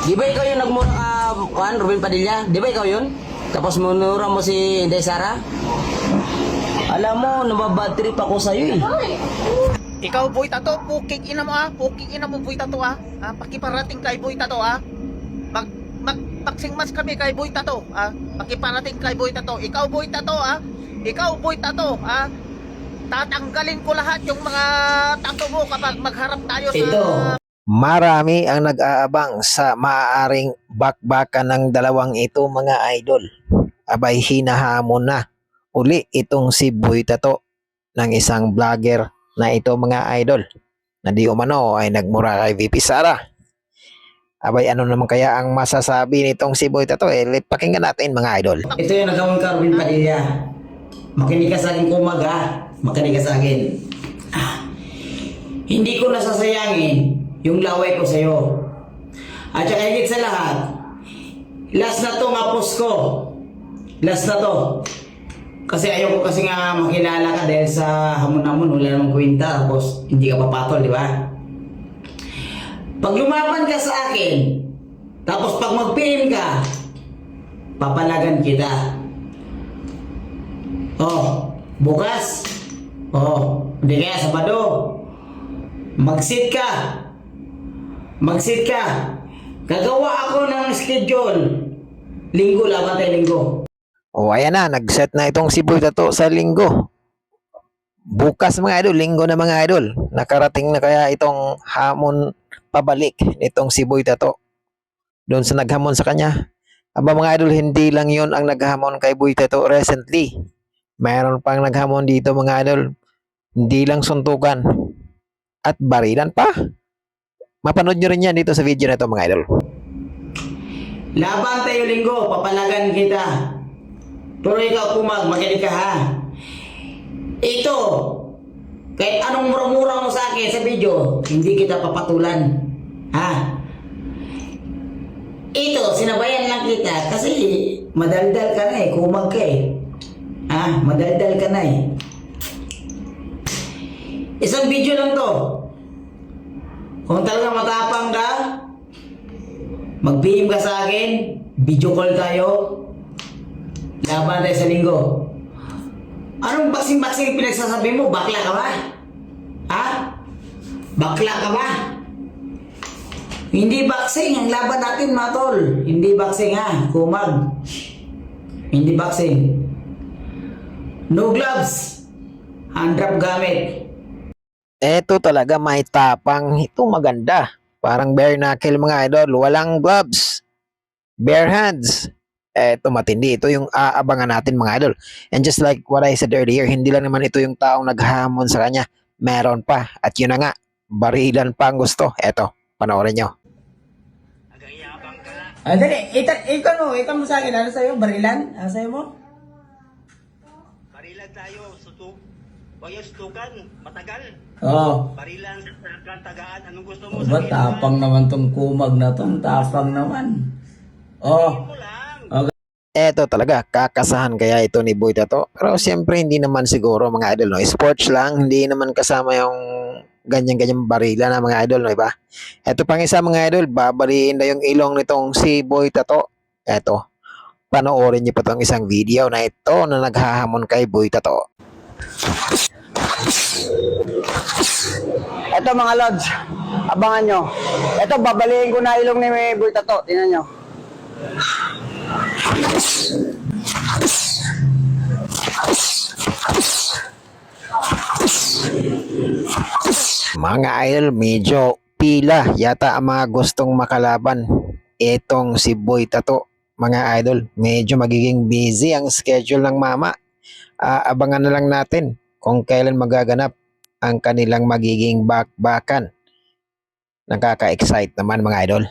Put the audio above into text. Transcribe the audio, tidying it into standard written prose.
Di ba ikaw yung nagmura ka, Ruben Padilla? Di ba ikaw yun? Tapos munura mo si Inday Sara? Alam mo, nababad trip ako sa'yo eh. Ikaw boy tato, puking ina mo puking ina mo boy tato pakiparating kay boy tato pagsingmas kami kay boy tato pakiparating kay boy tato, ikaw boy tato ikaw boy tato tatanggalin ko lahat yung mga tato mo kapag magharap tayo sa Ito. Marami ang nag-aabang sa maaaring bakbakan ng dalawang ito mga idol. Abay hinahamon na uli itong si Boy Tato ng isang vlogger na ito mga idol na di umano ay nagmura kay VP Sara. Abay ano naman kaya ang masasabi nitong si Boy Tato? Pakinggan natin mga idol. Ito yung nagawin ka, Ruben Padilla. Makinig ka sa akin kumag Makinig ka sa akin. Hindi ko nasasayangin yung laway ko sa'yo. At saka higit sa lahat, last na to nga post ko. Last na to. Kasi ayoko kasi nga makilala ka dahil sa hamon-hamon, wala namang kwenta, tapos hindi ka papatol, di ba? Pag lumaban ka sa akin, tapos pag mag-PM ka, papalagan kita. Oh, bukas. Oh, hindi kaya Sabado. Mag-sit ka. Mag-sit ka. Gagawa ako ng schedule. Linggo, laban tayo linggo. O ayan na, nag-set na itong si Boy Tato sa linggo. Bukas mga idol, linggo na mga idol. Nakarating na kaya itong hamon pabalik nitong si Boy Tato doon sa naghamon sa kanya. Aba mga idol, hindi lang yon ang naghamon kay Boy Tato recently. Mayroon pang naghamon dito mga idol. Hindi lang suntukan at barilan pa. Mapanood nyo rin yan dito sa video na ito mga idol. Laban tayo linggo, papalagan kita. Pero ikaw kumag, makinig ka ha. Ito, kahit anong mura-mura mo sa akin sa video, hindi kita papatulan. Ha? Ito, sinabayan lang kita kasi madaldal ka na kumag ka Ha? Madaldal ka na Isang video lang to. Kung talaga matapang ka, mag-PM ka sa akin, video call tayo, laban tayo sa linggo. Anong baksing-baksing pinagsasabi mo? Bakla ka ba? Ha? Bakla ka ba? Hindi baksing ang laban natin mga tol. Hindi baksing kumag. Hindi baksing. No gloves. Hand drop gamit. Eto talaga may tapang. Ito maganda. Parang bare knuckle mga idol. Walang gloves. Bare hands. Eto matindi. Ito yung aabangan natin mga idol. And just like what I said earlier, hindi lang naman ito yung taong naghamon sa kanya. Meron pa. At yun na nga. Barilan pa ang gusto. Eto. Panoorin nyo. Dali. Ikaw mo sa akin. Ano sa'yo? Barilan? Ano sa'yo mo? barilan tayo sutuk wag yung sutukan matagal barilan sa tagaan anong gusto mo Ba't tapang naman tong kumag na tong tapang naman. mo lang Eto talaga, kakasahan kaya ito ni Boy Tato. Pero siyempre hindi naman siguro mga idol, no? Sports lang, hindi naman kasama yung ganyan-ganyan barila na mga idol, no? Iba? Eto pang isa mga idol, babariin na yung ilong nitong si Boy Tato. Eto, panoorin niyo pa tong isang video na ito na naghahamon kay Boy Tato. Eto mga lods, abangan nyo. Eto, babaliin ko na ilong ni Boy Tato. Tingnan nyo. Mga idol, medyo pila yata ang mga gustong makalaban itong si Boy Tato. Mga idol, medyo magiging busy ang schedule ng mama. Abangan na lang natin kung kailan magaganap ang kanilang magiging bakbakan. Nakaka-excite naman mga idol.